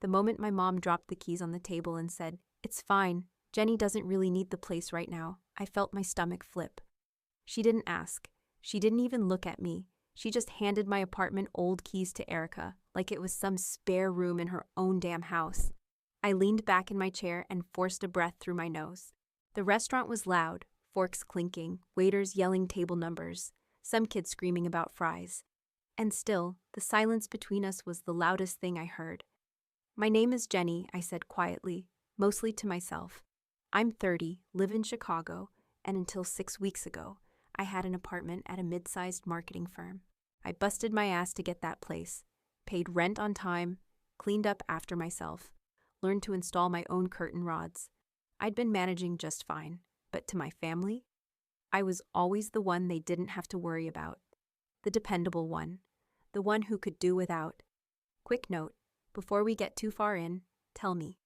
The moment my mom dropped the keys on the table and said, "It's fine, Jenny doesn't really need the place right now," I felt my stomach flip. She didn't ask. She didn't even look at me. She just handed my apartment old keys to Erica, like it was some spare room in her own damn house. I leaned back in my chair and forced a breath through my nose. The restaurant was loud, forks clinking, waiters yelling table numbers, some kids screaming about fries. And still, the silence between us was the loudest thing I heard. "My name is Jenny," I said quietly, mostly to myself. "I'm 30, live in Chicago, and until 6 weeks ago, I had an apartment at a mid-sized marketing firm. I busted my ass to get that place, paid rent on time, cleaned up after myself, learned to install my own curtain rods. I'd been managing just fine, but to my family, I was always the one they didn't have to worry about. The dependable one. The one who could do without. Quick note, before we get too far in, tell me,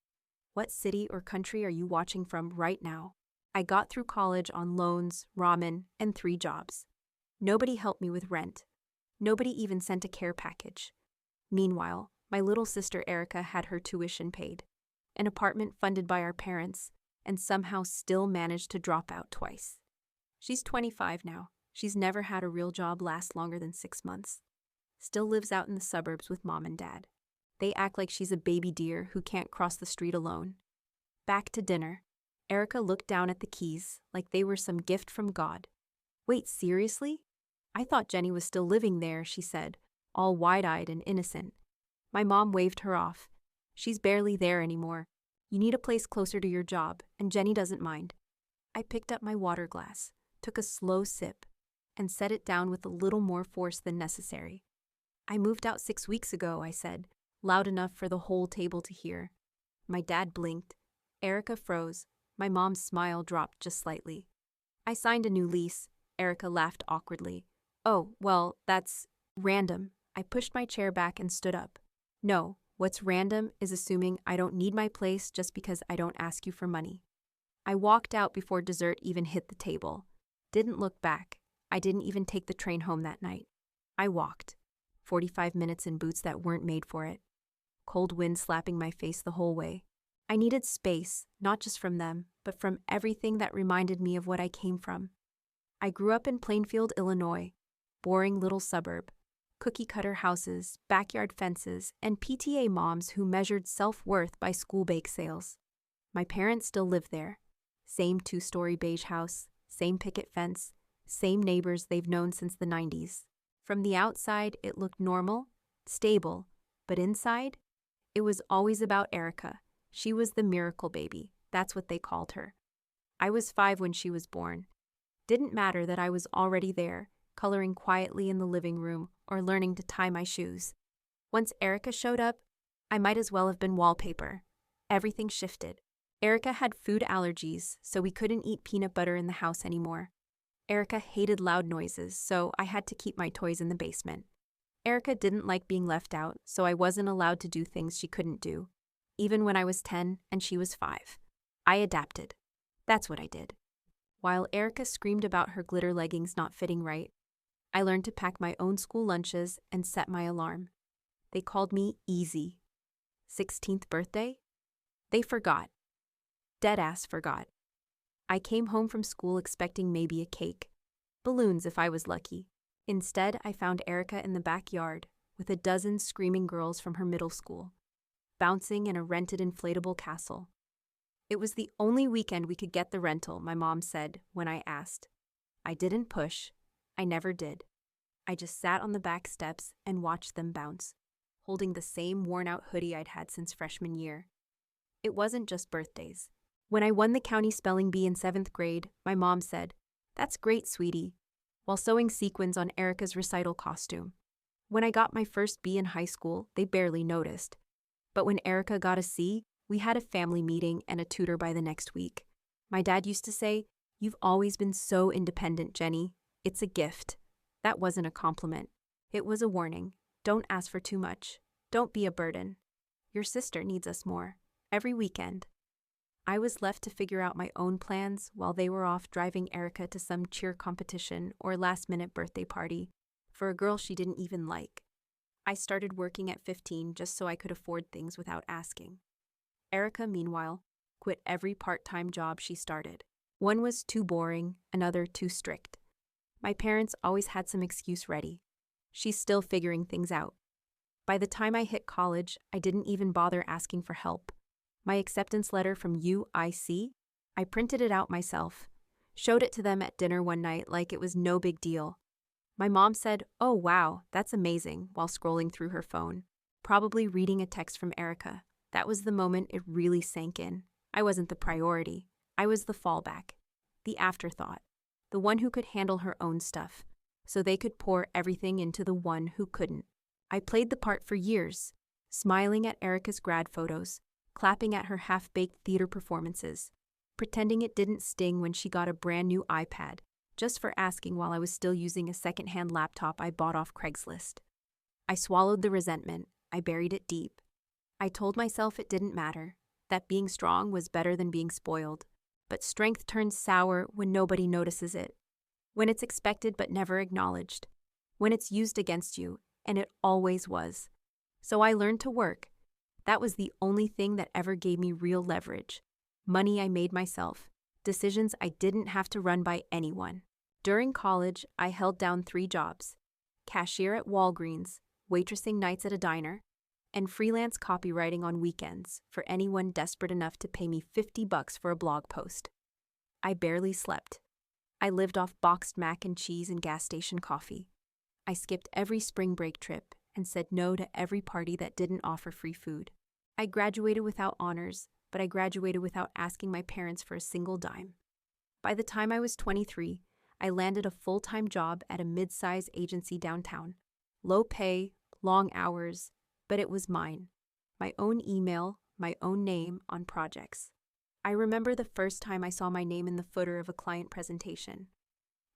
what city or country are you watching from right now? I got through college on loans, ramen, and 3 jobs. Nobody helped me with rent. Nobody even sent a care package. Meanwhile, my little sister Erica had her tuition paid, an apartment funded by our parents, and somehow still managed to drop out twice. She's 25 now. She's never had a real job last longer than 6 months. Still lives out in the suburbs with mom and dad. They act like she's a baby deer who can't cross the street alone. Back to dinner. Erica looked down at the keys like they were some gift from God. "Wait, seriously? I thought Jenny was still living there," she said, all wide-eyed and innocent. My mom waved her off. "She's barely there anymore. You need a place closer to your job, and Jenny doesn't mind." I picked up my water glass, took a slow sip, and set it down with a little more force than necessary. "I moved out 6 weeks ago," I said, loud enough for the whole table to hear. My dad blinked. Erica froze. My mom's smile dropped just slightly. "I signed a new lease," Erica laughed awkwardly. "Oh, well, that's random." I pushed my chair back and stood up. "No, what's random is assuming I don't need my place just because I don't ask you for money." I walked out before dessert even hit the table. Didn't look back. I didn't even take the train home that night. I walked. 45 minutes in boots that weren't made for it. Cold wind slapping my face the whole way. I needed space, not just from them, but from everything that reminded me of what I came from. I grew up in Plainfield, Illinois. Boring little suburb. Cookie-cutter houses, backyard fences, and PTA moms who measured self-worth by school bake sales. My parents still live there. Same 2-story beige house, same picket fence, same neighbors they've known since the 90s. From the outside, it looked normal, stable, but inside, it was always about Erica. She was the miracle baby. That's what they called her. I was 5 when she was born. Didn't matter that I was already there, coloring quietly in the living room or learning to tie my shoes. Once Erica showed up, I might as well have been wallpaper. Everything shifted. Erica had food allergies, so we couldn't eat peanut butter in the house anymore. Erica hated loud noises, so I had to keep my toys in the basement. Erica didn't like being left out, so I wasn't allowed to do things she couldn't do. Even when I was 10 and she was 5. I adapted. That's what I did. While Erica screamed about her glitter leggings not fitting right, I learned to pack my own school lunches and set my alarm. They called me Easy. 16th birthday? They forgot. Deadass forgot. I came home from school expecting maybe a cake. Balloons if I was lucky. Instead, I found Erica in the backyard with a dozen screaming girls from her middle school, bouncing in a rented inflatable castle. It was the only weekend we could get the rental, my mom said when I asked. I didn't push. I never did. I just sat on the back steps and watched them bounce, holding the same worn-out hoodie I'd had since freshman year. It wasn't just birthdays. When I won the county spelling bee in 7th grade, my mom said, "That's great, sweetie," while sewing sequins on Erica's recital costume. When I got my first B in high school, they barely noticed. But when Erica got a C, we had a family meeting and a tutor by the next week. My dad used to say, "You've always been so independent, Jenny. It's a gift." That wasn't a compliment. It was a warning. Don't ask for too much. Don't be a burden. Your sister needs us more. Every weekend. I was left to figure out my own plans while they were off driving Erica to some cheer competition or last-minute birthday party for a girl she didn't even like. I started working at 15 just so I could afford things without asking. Erica, meanwhile, quit every part-time job she started. One was too boring, another too strict. My parents always had some excuse ready. She's still figuring things out. By the time I hit college, I didn't even bother asking for help. My acceptance letter from UIC, I printed it out myself, showed it to them at dinner one night like it was no big deal. My mom said, "Oh wow, that's amazing," while scrolling through her phone, probably reading a text from Erica. That was the moment it really sank in. I wasn't the priority. I was the fallback, the afterthought, the one who could handle her own stuff, so they could pour everything into the one who couldn't. I played the part for years, smiling at Erica's grad photos, clapping at her half-baked theater performances, pretending it didn't sting when she got a brand new iPad, just for asking while I was still using a second-hand laptop I bought off Craigslist. I swallowed the resentment. I buried it deep. I told myself it didn't matter, that being strong was better than being spoiled. But strength turns sour when nobody notices it, when it's expected but never acknowledged, when it's used against you, and it always was. So I learned to work. That was the only thing that ever gave me real leverage. Money I made myself, decisions I didn't have to run by anyone. During college, I held down 3 jobs: cashier at Walgreens, waitressing nights at a diner, and freelance copywriting on weekends for anyone desperate enough to pay me $50 for a blog post. I barely slept. I lived off boxed mac and cheese and gas station coffee. I skipped every spring break trip and said no to every party that didn't offer free food. I graduated without honors, but I graduated without asking my parents for a single dime. By the time I was 23, I landed a full-time job at a mid-size agency downtown. Low pay, long hours, but it was mine. My own email, my own name on projects. I remember the first time I saw my name in the footer of a client presentation.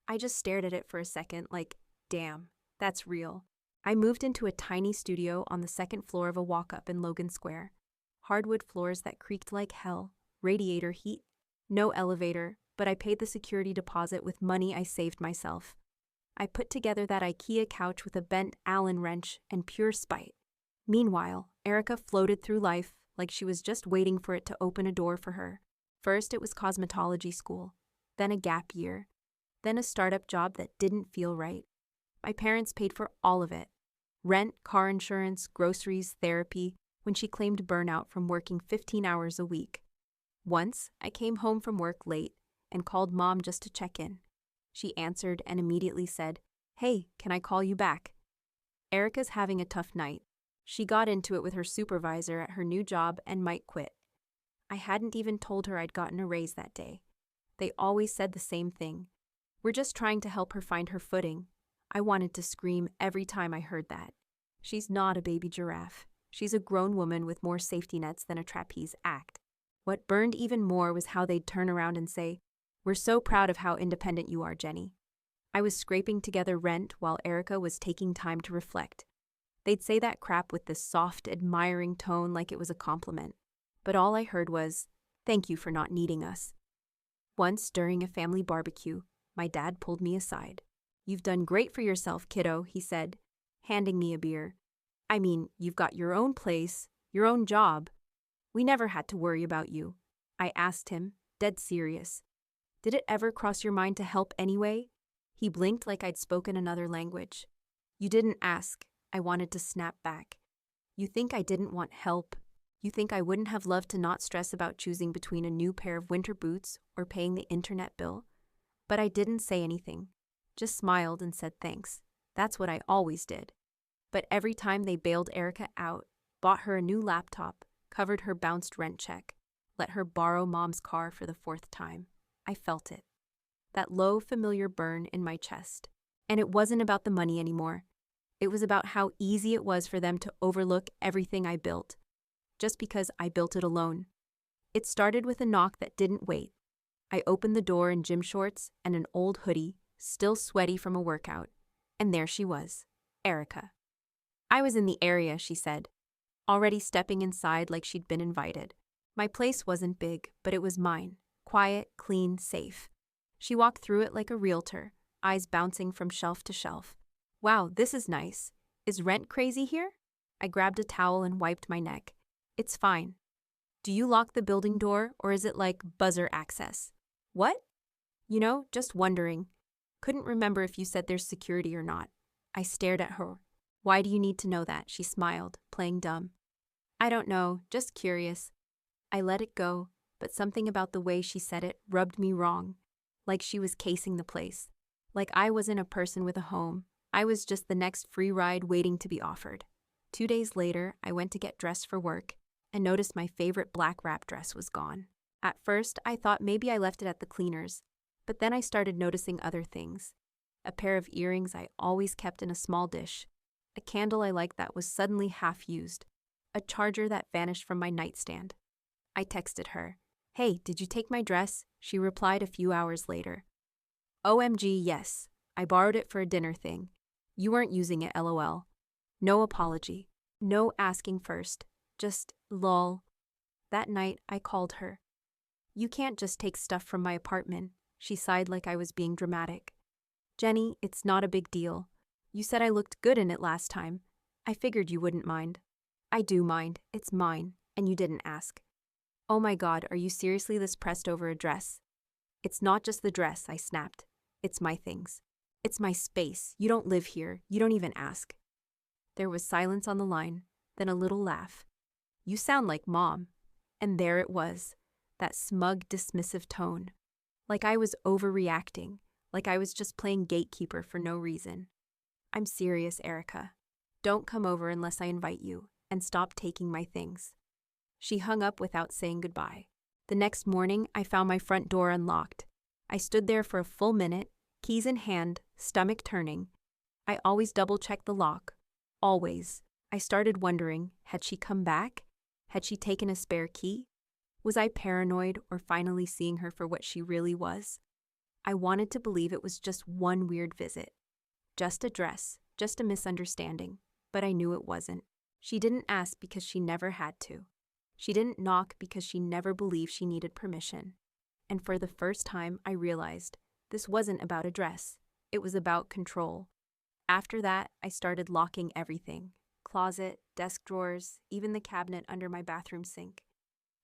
I just stared at it for a second like, damn, that's real. I moved into a tiny studio on the second floor of a walk-up in Logan Square. Hardwood floors that creaked like hell, radiator heat, no elevator, but I paid the security deposit with money I saved myself. I put together that IKEA couch with a bent Allen wrench and pure spite. Meanwhile, Erica floated through life like she was just waiting for it to open a door for her. First, it was cosmetology school, then a gap year, then a startup job that didn't feel right. My parents paid for all of it: rent, car insurance, groceries, therapy, when she claimed burnout from working 15 hours a week. Once, I came home from work late and called Mom just to check in. She answered and immediately said, "Hey, can I call you back?" Erica's having a tough night. She got into it with her supervisor at her new job and might quit. I hadn't even told her I'd gotten a raise that day. They always said the same thing: "We're just trying to help her find her footing." I wanted to scream every time I heard that. She's not a baby giraffe. She's a grown woman with more safety nets than a trapeze act. What burned even more was how they'd turn around and say, "We're so proud of how independent you are, Jenny." I was scraping together rent while Erica was taking time to reflect. They'd say that crap with this soft, admiring tone like it was a compliment. But all I heard was, "Thank you for not needing us." Once, during a family barbecue, my dad pulled me aside. "You've done great for yourself, kiddo," he said, handing me a beer. "I mean, you've got your own place, your own job. We never had to worry about you." I asked him, dead serious, "Did it ever cross your mind to help anyway?" He blinked like I'd spoken another language. "You didn't ask," I wanted to snap back. "You think I didn't want help? You think I wouldn't have loved to not stress about choosing between a new pair of winter boots or paying the internet bill?" But I didn't say anything, just smiled and said thanks. That's what I always did. But every time they bailed Erica out, bought her a new laptop, covered her bounced rent check, let her borrow Mom's car for the 4th time, I felt it. That low, familiar burn in my chest. And it wasn't about the money anymore. It was about how easy it was for them to overlook everything I built, just because I built it alone. It started with a knock that didn't wait. I opened the door in gym shorts and an old hoodie, still sweaty from a workout. And there she was, Erica. "I was in the area," she said, already stepping inside like she'd been invited. My place wasn't big, but it was mine. Quiet, clean, safe. She walked through it like a realtor, eyes bouncing from shelf to shelf. "Wow, this is nice. Is rent crazy here? I grabbed a towel and wiped my neck. It's fine. Do you lock the building door or is it like buzzer access? What? Just wondering. Couldn't remember if you said there's security or not. I stared at her. Why do you need to know that? She smiled, playing dumb. I don't know, just curious. I let it go, but something about the way she said it rubbed me wrong. Like she was casing the place. Like I wasn't a person with a home. I was just the next free ride waiting to be offered. 2 days later, I went to get dressed for work and noticed my favorite black wrap dress was gone. At first, I thought maybe I left it at the cleaners, but then I started noticing other things. A pair of earrings I always kept in a small dish, a candle I liked that was suddenly half used, a charger that vanished from my nightstand. I texted her, "Hey, did you take my dress?" She replied a few hours later. OMG, yes. I borrowed it for a dinner thing. You weren't using it, LOL. No apology. No asking first. Just lol. That night, I called her. You can't just take stuff from my apartment. She sighed like I was being dramatic. Jenny, it's not a big deal. You said I looked good in it last time. I figured you wouldn't mind. I do mind. It's mine. And you didn't ask. Oh my God, are you seriously this pressed over a dress? It's not just the dress, I snapped. It's my things. It's my space. You don't live here. You don't even ask. There was silence on the line, then a little laugh. You sound like Mom. And there it was, that smug, dismissive tone. Like I was overreacting, like I was just playing gatekeeper for no reason. I'm serious, Erica. Don't come over unless I invite you, and stop taking my things. She hung up without saying goodbye. The next morning, I found my front door unlocked. I stood there for a full minute, keys in hand, stomach turning. I always double-checked the lock. Always. I started wondering, had she come back? Had she taken a spare key? Was I paranoid or finally seeing her for what she really was? I wanted to believe it was just one weird visit. Just a dress, just a misunderstanding. But I knew it wasn't. She didn't ask because she never had to. She didn't knock because she never believed she needed permission. And for the first time, I realized this wasn't about a dress. It was about control. After that, I started locking everything. Closet, desk drawers, even the cabinet under my bathroom sink.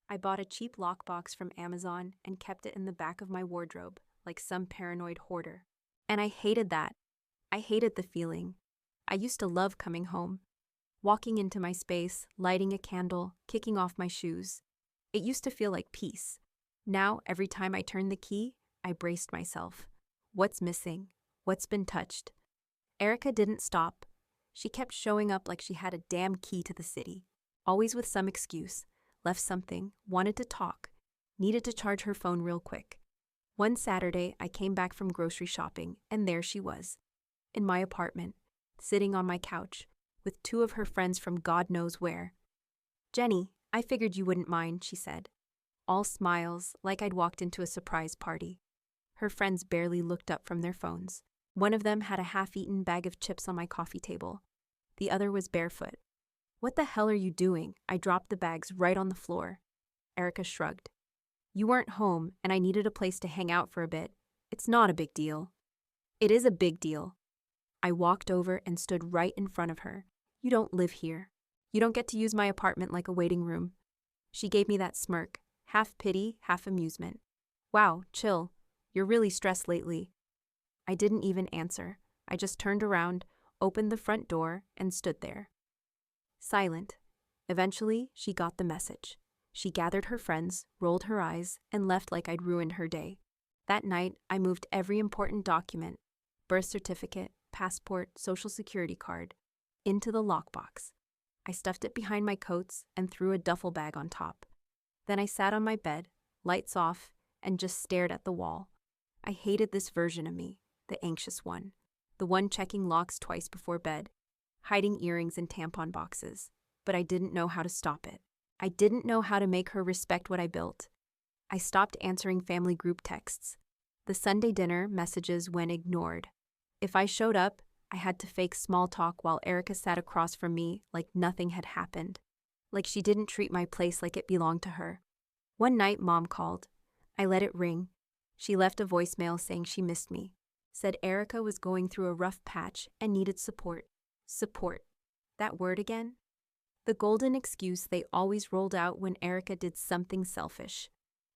I bought a cheap lockbox from Amazon and kept it in the back of my wardrobe, like some paranoid hoarder. And I hated that. I hated the feeling. I used to love coming home. Walking into my space, lighting a candle, kicking off my shoes. It used to feel like peace. Now, every time I turned the key, I braced myself. What's missing? What's been touched? Erica didn't stop. She kept showing up like she had a damn key to the city. Always with some excuse. Left something, wanted to talk, needed to charge her phone real quick. One Saturday, I came back from grocery shopping, and there she was. In my apartment, sitting on my couch, with 2 of her friends from God knows where. Jenny, I figured you wouldn't mind, she said. All smiles, like I'd walked into a surprise party. Her friends barely looked up from their phones. One of them had a half-eaten bag of chips on my coffee table. The other was barefoot. What the hell are you doing? I dropped the bags right on the floor. Erica shrugged. You weren't home, and I needed a place to hang out for a bit. It's not a big deal. It is a big deal. I walked over and stood right in front of her. You don't live here. You don't get to use my apartment like a waiting room. She gave me that smirk, half pity, half amusement. Wow, chill. You're really stressed lately. I didn't even answer. I just turned around, opened the front door, and stood there. Silent. Eventually, she got the message. She gathered her friends, rolled her eyes, and left like I'd ruined her day. That night, I moved every important document, birth certificate, passport, social security card, into the lockbox. I stuffed it behind my coats and threw a duffel bag on top. Then I sat on my bed, lights off, and just stared at the wall. I hated this version of me, the anxious one, the one checking locks twice before bed, hiding earrings in tampon boxes, but I didn't know how to stop it. I didn't know how to make her respect what I built. I stopped answering family group texts. The Sunday dinner messages went ignored. If I showed up, I had to fake small talk while Erica sat across from me like nothing had happened, like she didn't treat my place like it belonged to her. One night, Mom called. I let it ring. She left a voicemail saying she missed me, said Erica was going through a rough patch and needed support. Support. That word again? The golden excuse they always rolled out when Erica did something selfish.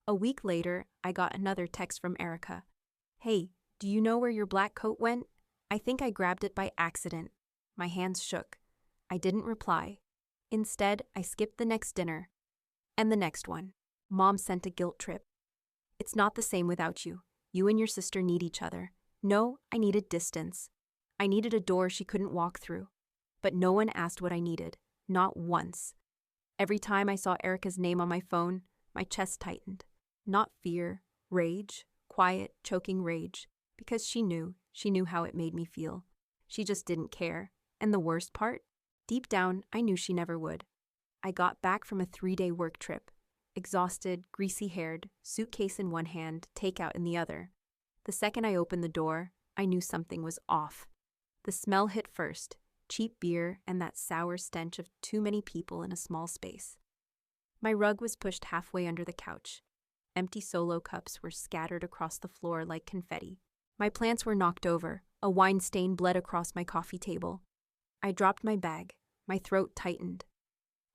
A week later, I got another text from Erica. Hey, do you know where your black coat went? I think I grabbed it by accident. My hands shook. I didn't reply. Instead, I skipped the next dinner. And the next one. Mom sent a guilt trip. It's not the same without you. You and your sister need each other. No, I needed distance. I needed a door she couldn't walk through. But no one asked what I needed. Not once. Every time I saw Erica's name on my phone, my chest tightened. Not fear, rage, quiet, choking rage. Because she knew how it made me feel. She just didn't care. And the worst part? Deep down, I knew she never would. I got back from a 3-day work trip. Exhausted, greasy-haired, suitcase in one hand, takeout in the other. The second I opened the door, I knew something was off. The smell hit first, cheap beer and that sour stench of too many people in a small space. My rug was pushed halfway under the couch. Empty Solo cups were scattered across the floor like confetti. My plants were knocked over. A wine stain bled across my coffee table. I dropped my bag. My throat tightened.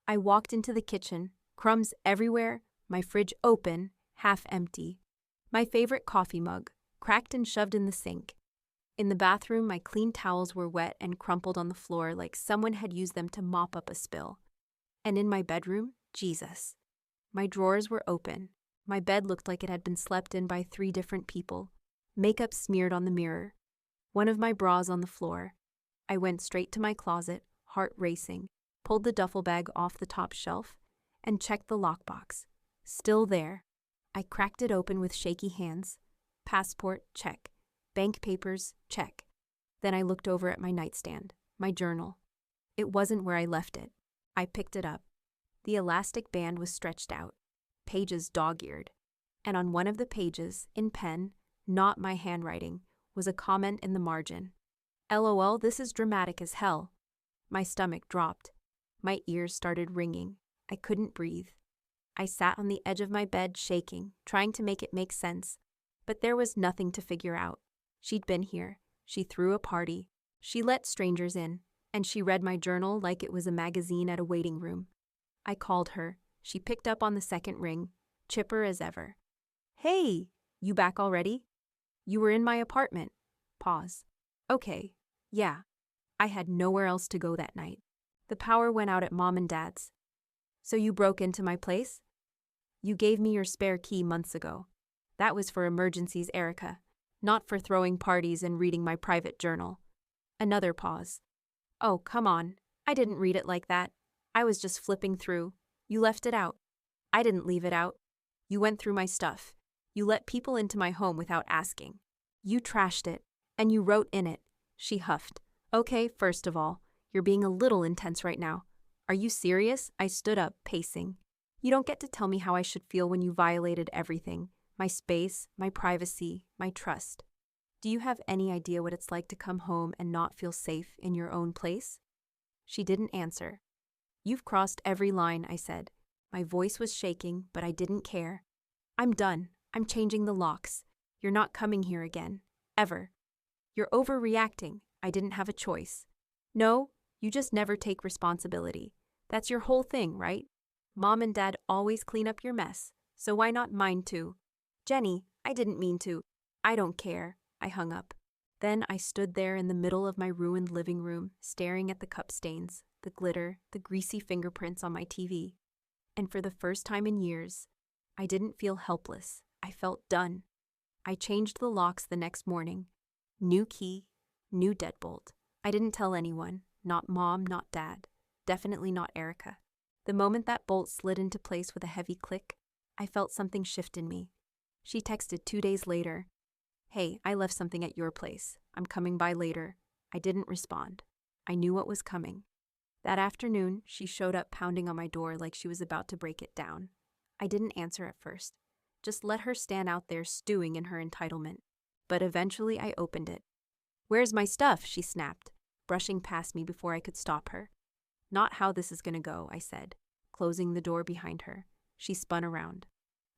I walked into the kitchen, crumbs everywhere, my fridge open, half empty. My favorite coffee mug, cracked and shoved in the sink. In the bathroom, my clean towels were wet and crumpled on the floor like someone had used them to mop up a spill. And in my bedroom, Jesus. My drawers were open. My bed looked like it had been slept in by 3 different people. Makeup smeared on the mirror. One of my bras on the floor. I went straight to my closet, heart racing, pulled the duffel bag off the top shelf, and checked the lockbox. Still there. I cracked it open with shaky hands. Passport, check. Bank papers, check. Then I looked over at my nightstand, my journal. It wasn't where I left it. I picked it up. The elastic band was stretched out, pages dog-eared. And on one of the pages, in pen, not my handwriting, was a comment in the margin. LOL, this is dramatic as hell. My stomach dropped. My ears started ringing. I couldn't breathe. I sat on the edge of my bed shaking, trying to make it make sense. But there was nothing to figure out. She'd been here. She threw a party. She let strangers in. And she read my journal like it was a magazine at a waiting room. I called her. She picked up on the second ring, chipper as ever. Hey, you back already? You were in my apartment. Pause. Okay, yeah. I had nowhere else to go that night. The power went out at Mom and Dad's. So you broke into my place? You gave me your spare key months ago. That was for emergencies, Erica, not for throwing parties and reading my private journal. Another pause. Oh, come on. I didn't read it like that. I was just flipping through. You left it out. I didn't leave it out. You went through my stuff. You let people into my home without asking. You trashed it, and you wrote in it. She huffed. Okay, first of all, you're being a little intense right now. Are you serious? I stood up, pacing. You don't get to tell me how I should feel when you violated everything. My space, my privacy, my trust. Do you have any idea what it's like to come home and not feel safe in your own place? She didn't answer. You've crossed every line, I said. My voice was shaking, but I didn't care. I'm done. I'm changing the locks. You're not coming here again. Ever. You're overreacting. I didn't have a choice. No, you just never take responsibility. That's your whole thing, right? Mom and Dad always clean up your mess, so why not mine too? Jenny, I didn't mean to. I don't care. I hung up. Then I stood there in the middle of my ruined living room, staring at the cup stains, the glitter, the greasy fingerprints on my TV. And for the first time in years, I didn't feel helpless. I felt done. I changed the locks the next morning. New key, new deadbolt. I didn't tell anyone, not Mom, not Dad, definitely not Erica. The moment that bolt slid into place with a heavy click, I felt something shift in me. She texted 2 days later. Hey, I left something at your place. I'm coming by later. I didn't respond. I knew what was coming. That afternoon, she showed up pounding on my door like she was about to break it down. I didn't answer at first. Just let her stand out there stewing in her entitlement. But eventually I opened it. Where's my stuff? She snapped, brushing past me before I could stop her. Not how this is going to go, I said, closing the door behind her. She spun around.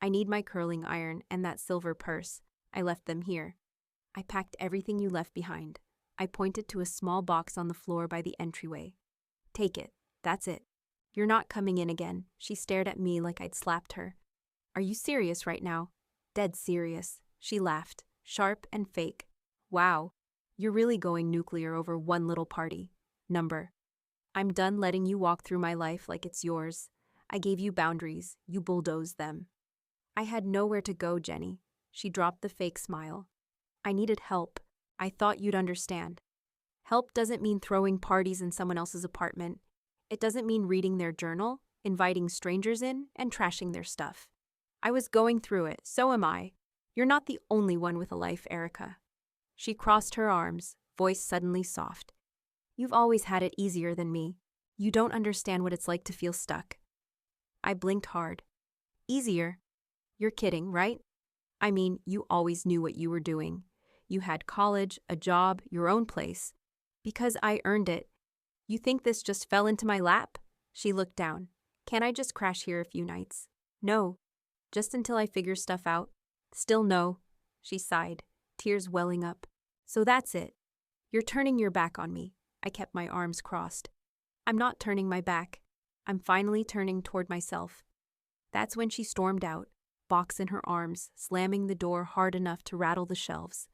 I need my curling iron and that silver purse. I left them here. I packed everything you left behind. I pointed to a small box on the floor by the entryway. Take it. That's it. You're not coming in again. She stared at me like I'd slapped her. Are you serious right now? Dead serious. She laughed, sharp and fake. Wow. You're really going nuclear over one little party. Number. I'm done letting you walk through my life like it's yours. I gave you boundaries. You bulldozed them. I had nowhere to go, Jenny. She dropped the fake smile. I needed help. I thought you'd understand. Help doesn't mean throwing parties in someone else's apartment. It doesn't mean reading their journal, inviting strangers in, and trashing their stuff. I was going through it, so am I. You're not the only one with a life, Erica. She crossed her arms, voice suddenly soft. You've always had it easier than me. You don't understand what it's like to feel stuck. I blinked hard. Easier? You're kidding, right? I mean, you always knew what you were doing. You had college, a job, your own place. Because I earned it. You think this just fell into my lap? She looked down. Can't I just crash here a few nights? No. Just until I figure stuff out. Still no. She sighed, tears welling up. So that's it. You're turning your back on me. I kept my arms crossed. I'm not turning my back. I'm finally turning toward myself. That's when she stormed out, box in her arms, slamming the door hard enough to rattle the shelves.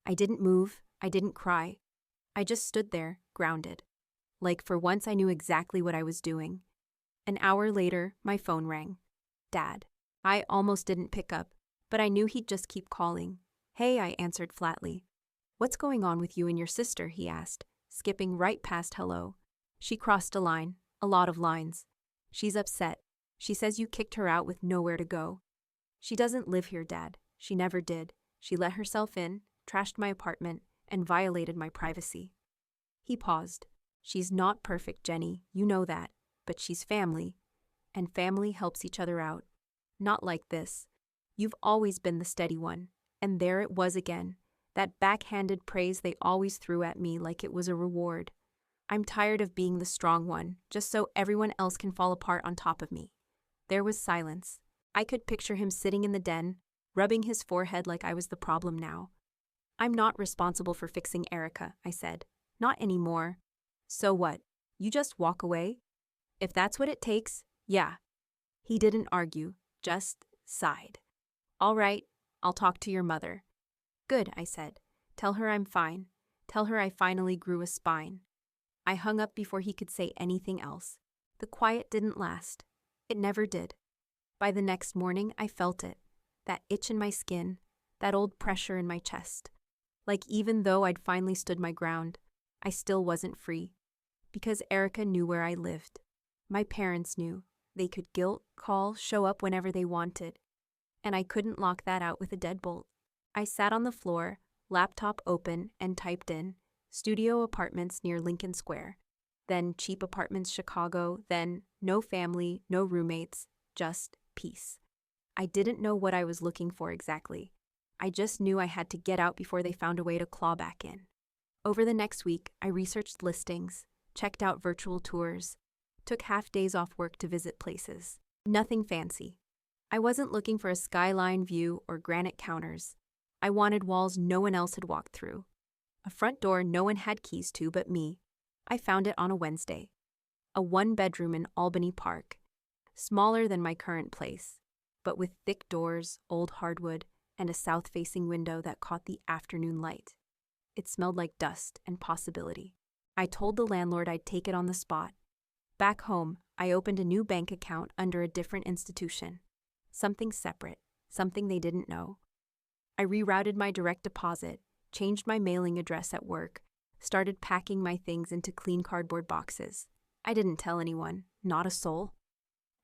I didn't move. I didn't cry. I just stood there, grounded. Like for once I knew exactly what I was doing. An hour later, my phone rang. Dad. I almost didn't pick up, but I knew he'd just keep calling. Hey, I answered flatly. What's going on with you and your sister, he asked, skipping right past hello. She crossed a line, a lot of lines. She's upset. She says you kicked her out with nowhere to go. She doesn't live here, Dad. She never did. She let herself in, trashed my apartment, and violated my privacy. He paused. She's not perfect, Jenny, you know that, but she's family. And family helps each other out. Not like this. You've always been the steady one. And there it was again. That backhanded praise they always threw at me like it was a reward. I'm tired of being the strong one, just so everyone else can fall apart on top of me. There was silence. I could picture him sitting in the den, rubbing his forehead like I was the problem now. I'm not responsible for fixing Erica, I said. Not anymore. So what? You just walk away? If that's what it takes, yeah. He didn't argue, just sighed. All right, I'll talk to your mother. Good, I said. Tell her I'm fine. Tell her I finally grew a spine. I hung up before he could say anything else. The quiet didn't last. It never did. By the next morning, I felt it. That itch in my skin, that old pressure in my chest. Like even though I'd finally stood my ground, I still wasn't free. Because Erica knew where I lived. My parents knew. They could guilt, call, show up whenever they wanted. And I couldn't lock that out with a deadbolt. I sat on the floor, laptop open, and typed in, studio apartments near Lincoln Square. Then cheap apartments Chicago, then no family, no roommates, just peace. I didn't know what I was looking for exactly. I just knew I had to get out before they found a way to claw back in. Over the next week, I researched listings, checked out virtual tours, took half days off work to visit places. Nothing fancy. I wasn't looking for a skyline view or granite counters. I wanted walls no one else had walked through. A front door no one had keys to but me. I found it on a Wednesday. A one-bedroom in Albany Park. Smaller than my current place, but with thick doors, old hardwood, and a south-facing window that caught the afternoon light. It smelled like dust and possibility. I told the landlord I'd take it on the spot. Back home, I opened a new bank account under a different institution. Something separate, something they didn't know. I rerouted my direct deposit, changed my mailing address at work, started packing my things into clean cardboard boxes. I didn't tell anyone, not a soul.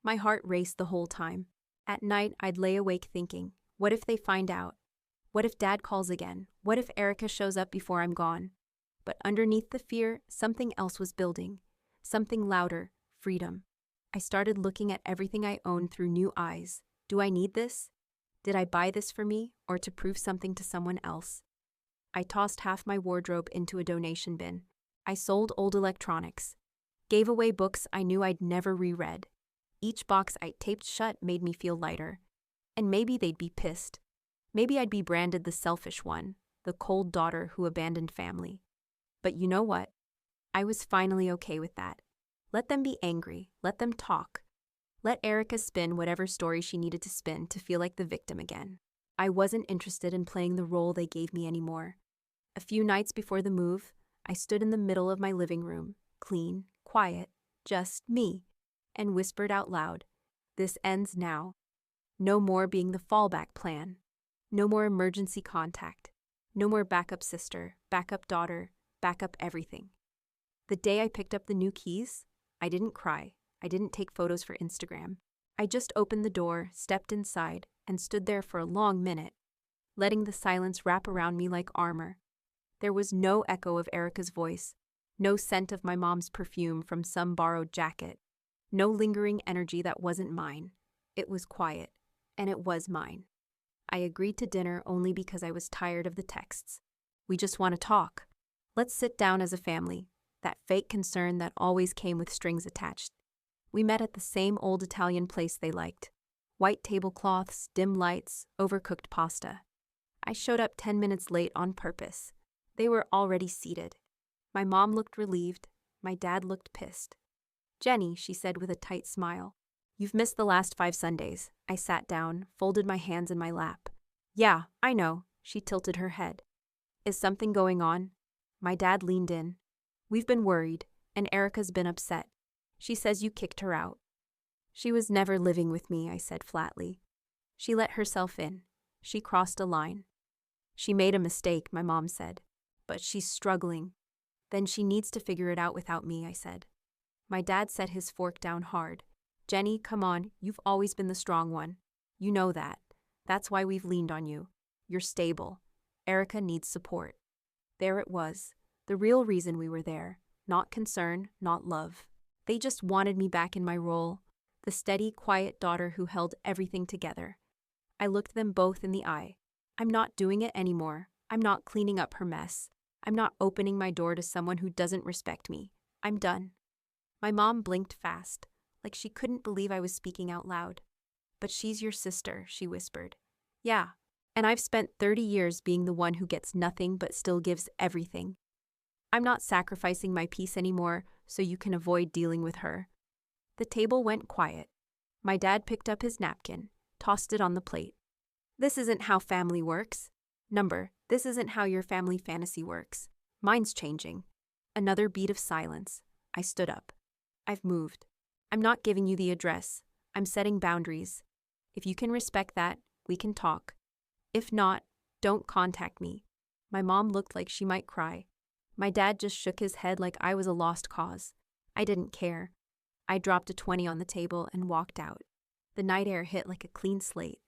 My heart raced the whole time. At night, I'd lay awake thinking, what if they find out? What if Dad calls again? What if Erica shows up before I'm gone? But underneath the fear, something else was building. Something louder, freedom. I started looking at everything I owned through new eyes. Do I need this? Did I buy this for me or to prove something to someone else? I tossed half my wardrobe into a donation bin. I sold old electronics. Gave away books I knew I'd never reread. Each box I taped shut made me feel lighter. And maybe they'd be pissed. Maybe I'd be branded the selfish one, the cold daughter who abandoned family. But you know what? I was finally okay with that. Let them be angry. Let them talk. Let Erica spin whatever story she needed to spin to feel like the victim again. I wasn't interested in playing the role they gave me anymore. A few nights before the move, I stood in the middle of my living room, clean, quiet, just me, and whispered out loud, "This ends now. No more being the fallback plan. No more emergency contact. No more backup sister, backup daughter, backup everything." The day I picked up the new keys, I didn't cry. I didn't take photos for Instagram. I just opened the door, stepped inside, and stood there for a long minute, letting the silence wrap around me like armor. There was no echo of Erica's voice, no scent of my mom's perfume from some borrowed jacket, no lingering energy that wasn't mine. It was quiet, and it was mine. I agreed to dinner only because I was tired of the texts. "We just want to talk. Let's sit down as a family," that fake concern that always came with strings attached. We met at the same old Italian place they liked. White tablecloths, dim lights, overcooked pasta. I showed up 10 minutes late on purpose. They were already seated. My mom looked relieved. My dad looked pissed. "Jenny," she said with a tight smile, "you've missed the last 5 Sundays." I sat down, folded my hands in my lap. "Yeah, I know." She tilted her head. "Is something going on?" My dad leaned in. "We've been worried, and Erica's been upset. She says you kicked her out." "She was never living with me," I said flatly. "She let herself in. She crossed a line." "She made a mistake," my mom said. "But she's struggling." "Then she needs to figure it out without me," I said. My dad set his fork down hard. "Jenny, come on, you've always been the strong one. You know that. That's why we've leaned on you. You're stable. Erica needs support." There it was, the real reason we were there. Not concern, not love. They just wanted me back in my role, the steady, quiet daughter who held everything together. I looked them both in the eye. I'm not doing it anymore. I'm not cleaning up her mess. I'm not opening my door to someone who doesn't respect me. I'm done. My mom blinked fast, like she couldn't believe I was speaking out loud. "But she's your sister," she whispered. "Yeah, and I've spent 30 years being the one who gets nothing but still gives everything. I'm not sacrificing my peace anymore so you can avoid dealing with her." The table went quiet. My dad picked up his napkin, tossed it on the plate. "This isn't how family works. This isn't how your family fantasy works. Mine's changing." Another beat of silence. I stood up. "I've moved. I'm not giving you the address. I'm setting boundaries. If you can respect that, we can talk. If not, don't contact me." My mom looked like she might cry. My dad just shook his head like I was a lost cause. I didn't care. I dropped a 20 on the table and walked out. The night air hit like a clean slate.